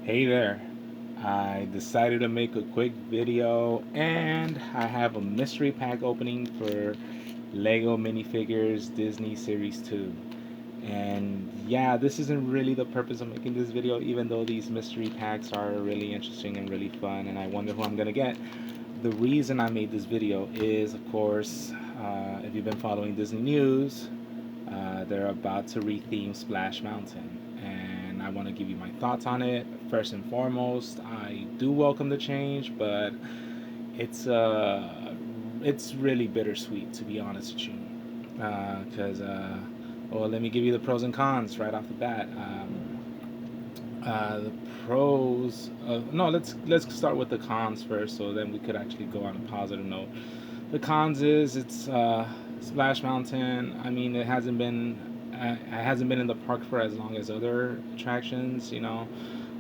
Hey there. I decided to make a quick video and I have a mystery pack opening for Lego minifigures Disney Series 2. And yeah, this isn't really the purpose of making this video, even though these mystery packs are really interesting and really fun, and I wonder who I'm gonna get. The reason I made this video is, of course, if you've been following Disney news, they're about to retheme Splash Mountain, and I want to give you my thoughts on it. First and foremost, I do welcome the change, but it's uh, it's really bittersweet, to be honest with you, because well, let me give you the pros and cons right off the bat. The pros, no, let's start with the cons first, so then we could actually go on a positive note. The cons is it's Splash Mountain. I mean, it hasn't been in the park for as long as other attractions.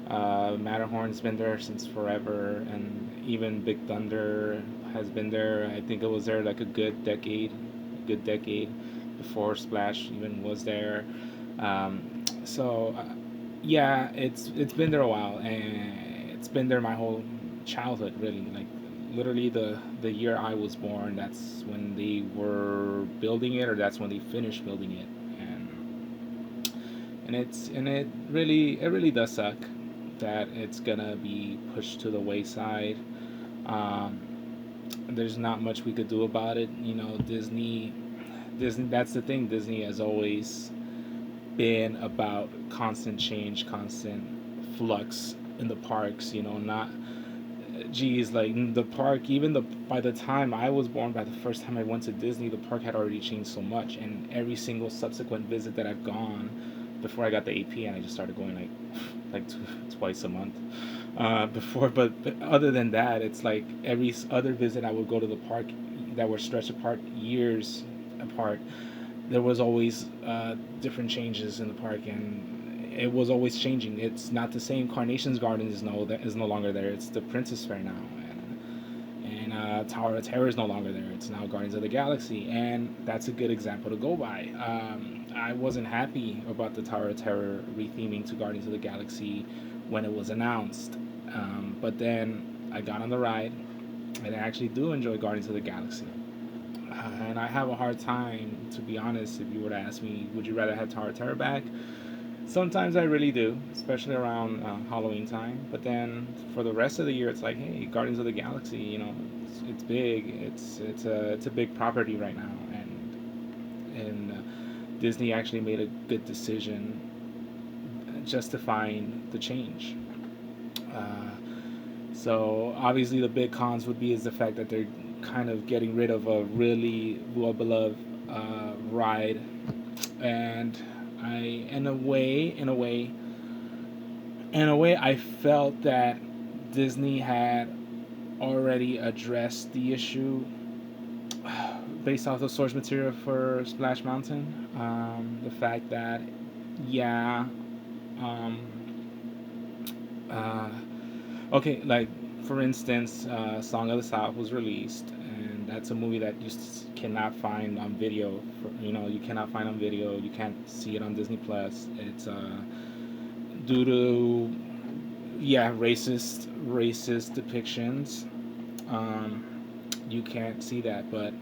Matterhorn's been there since forever, and even Big Thunder has been there. I think it was there like a good decade before Splash even was there. So yeah, it's been there a while, and it's been there my whole childhood, really. Like literally the year I was born, that's when they were building it, or that's when they finished building it, and it really does suck that it's gonna be pushed to the wayside. Um, there's not much we could do about it. Disney. That's the thing. Disney has always been about constant change, constant flux in the parks. Not geez, like the park. Even by the time I was born, by the first time I went to Disney, the park had already changed so much, and every single subsequent visit that I've gone before I got the AP, and I just started going twice a month before. But other than that, it's like every other visit I would go to the park that were stretched apart years apart, there was always different changes in the park, and it was always changing. It's not the same. Carnation's Garden is no longer there. It's the Princess Fair now, and Tower of Terror is no longer there. It's now Guardians of the Galaxy, and that's a good example to go by. I wasn't happy about the Tower of Terror retheming to Guardians of the Galaxy when it was announced, but then I got on the ride, and I actually do enjoy Guardians of the Galaxy. And I have a hard time, to be honest, if you were to ask me, would you rather have Tower of Terror back? Sometimes I really do, especially around Halloween time. But then for the rest of the year, it's like, hey, Guardians of the Galaxy, it's big. It's a big property right now, and Disney actually made a good decision justifying the change. Uh, so obviously the big cons would be is the fact that they're kind of getting rid of a really well beloved ride, and I in a way I felt that Disney had already addressed the issue based off the source material for Splash Mountain. The fact that, yeah, um, uh, okay, like for instance, Song of the South was released, and that's a movie that cannot find on video. You cannot find on video. You can't see it on Disney Plus. It's due to, yeah, racist depictions. Um, you can't see that, but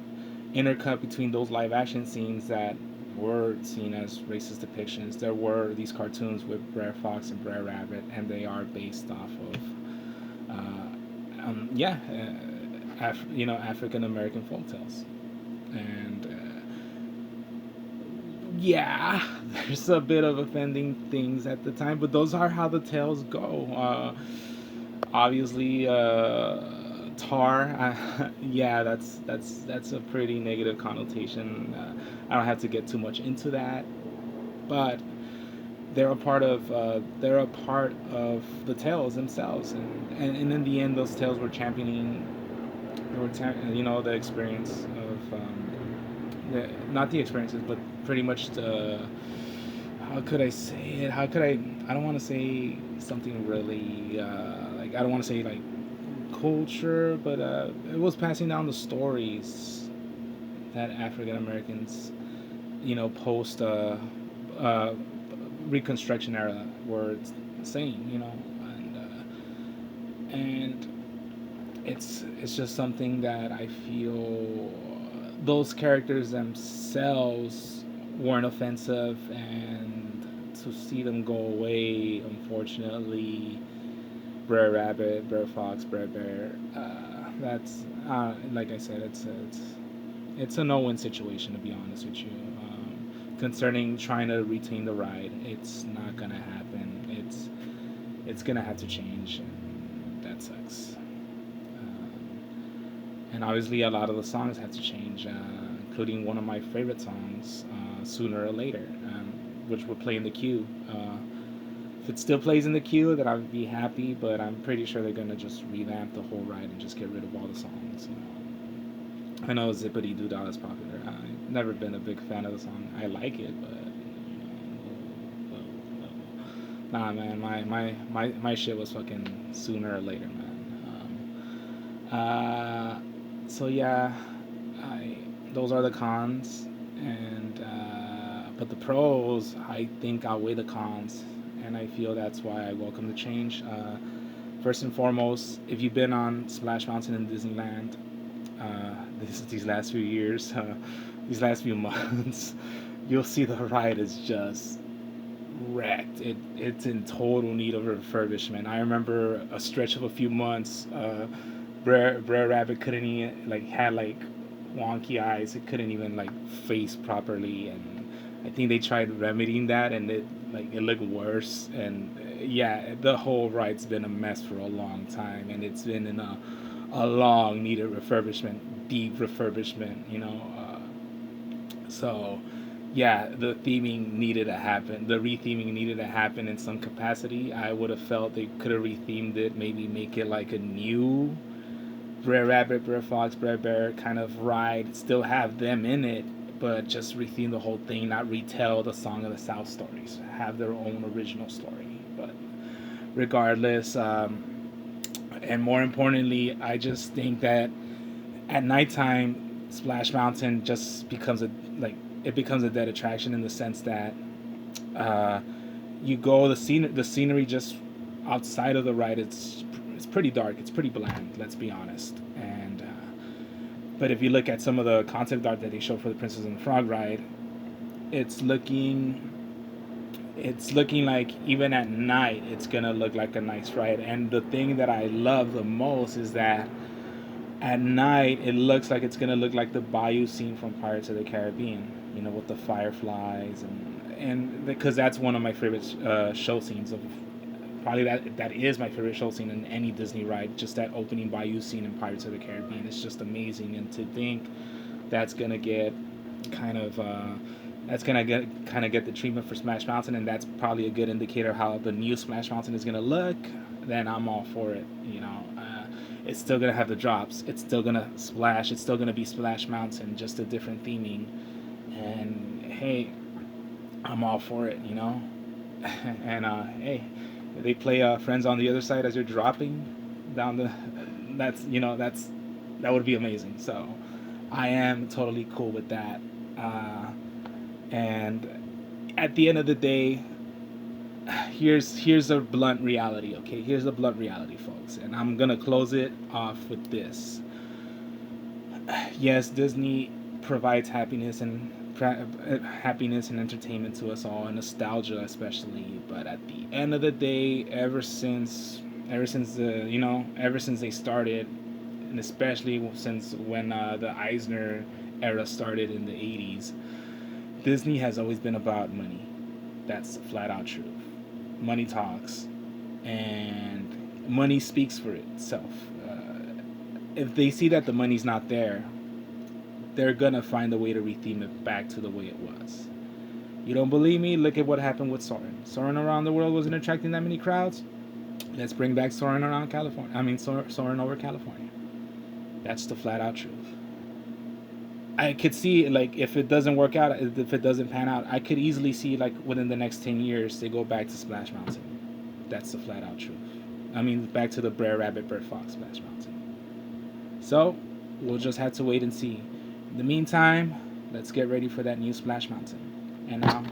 intercut between those live action scenes that were seen as racist depictions, there were these cartoons with Brer Fox and Brer Rabbit, and they are based off of yeah, African American folktales, and yeah, there's a bit of offending things at the time, but those are how the tales go. Obviously, Tar, yeah, that's a pretty negative connotation. I don't have to get too much into that, but they're a part of the tales themselves, and in the end, those tales were championing, the experience of not the experiences, but pretty much the, how could I say it? How could I don't want to say something really like, I don't want to say like culture, but it was passing down the stories that African Americans, post uh, Reconstruction era were saying, and and it's just something that I feel those characters themselves weren't offensive, and to see them go away, unfortunately, Brer Rabbit, Brer Fox, Brer Bear, that's like I said, it's a no-win situation, to be honest with you. Concerning trying to retain the ride, it's not gonna happen. It's gonna have to change, and that sucks. And obviously, a lot of the songs had to change, including one of my favorite songs, "Sooner or Later," which will play in the queue. If it still plays in the queue, then I'd be happy. But I'm pretty sure they're gonna just revamp the whole ride and just get rid of all the songs. I know "Zippity Doo Dah" is popular. I've never been a big fan of the song. I like it, but nah, man, my shit was fucking "Sooner or Later," man. So yeah, I those are the cons, and but the pros I think outweigh the cons, and I feel that's why I welcome the change. First and foremost, if you've been on Splash Mountain in Disneyland these last few years, these last few months, you'll see the ride is just wrecked. It's in total need of refurbishment. I remember a stretch of a few months. Brer Rabbit couldn't even like had like wonky eyes. It couldn't even like face properly, and I think they tried remedying that, and it looked worse. And yeah, the whole ride's been a mess for a long time, and it's been in a long needed refurbishment, deep refurbishment. So yeah, the theming needed to happen. The retheming needed to happen in some capacity. I would have felt they could have rethemed it, maybe make it like a new Brer Rabbit, Brer Fox, Brer Bear kind of ride, still have them in it, but just retheme the whole thing, not retell the Song of the South stories, have their own original story. But regardless, and more importantly, I just think that at nighttime, Splash Mountain just becomes it becomes a dead attraction in the sense that uh, you go the scenery just outside of the ride, it's pretty dark, it's pretty bland, let's be honest. And but if you look at some of the concept art that they showed for the Princess and the Frog ride, it's looking it's looking like even at night it's gonna look like a nice ride. And the thing that I love the most is that at night it looks like it's gonna look like the bayou scene from Pirates of the Caribbean, with the fireflies, and because that's one of my favorite show scenes of probably that is my favorite show scene in any Disney ride. Just that opening bayou scene in Pirates of the Caribbean. It's just amazing, and to think that's gonna get kind of get the treatment for Splash Mountain, and that's probably a good indicator of how the new Splash Mountain is gonna look. Then I'm all for it. It's still gonna have the drops. It's still gonna splash. It's still gonna be Splash Mountain, just a different theming. And hey, I'm all for it. And hey, they play Friends on the Other Side as you're dropping down the. That would be amazing. So I am totally cool with that. And at the end of the day, here's a blunt reality. Okay, here's a blunt reality, folks, and I'm gonna close it off with this. Yes, Disney provides happiness and entertainment to us all, and nostalgia especially. But at the end of the day, ever since they started, and especially since when the Eisner era started in the '80s, Disney has always been about money. That's flat out truth. Money talks, and money speaks for itself. If they see that the money's not there, they're gonna find a way to retheme it back to the way it was. You don't believe me? Look at what happened with Soarin'. Soarin' around the world wasn't attracting that many crowds. Let's bring back Soarin' around California. I mean, Soarin' over California. That's the flat out truth. I could see, like, if it doesn't work out, if it doesn't pan out, I could easily see, like, within the next 10 years they go back to Splash Mountain. That's the flat out truth. I mean, back to the Brer Rabbit, Brer Fox Splash Mountain. So we'll just have to wait and see. In the meantime, let's get ready for that new Splash Mountain. And now